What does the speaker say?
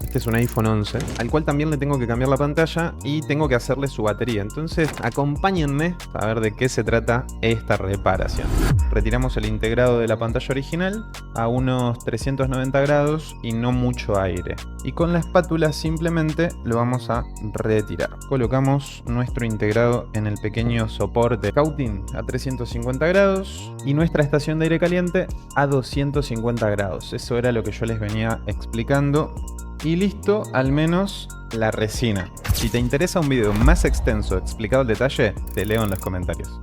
Este es un iPhone 11, al cual también le tengo que cambiar la pantalla y tengo que hacerle su batería. Entonces, acompáñenme a ver de qué se trata esta reparación. Retiramos el integrado de la pantalla original a unos 390 grados y no mucho aire. Y con la espátula simplemente lo vamos a retirar. Colocamos nuestro integrado en el pequeño soporte Scouting a 350 grados y nuestra estación de aire caliente a 250 grados. Eso era lo que yo les venía explicando. Y listo, al menos la resina. Si te interesa un video más extenso explicado al detalle, te leo en los comentarios.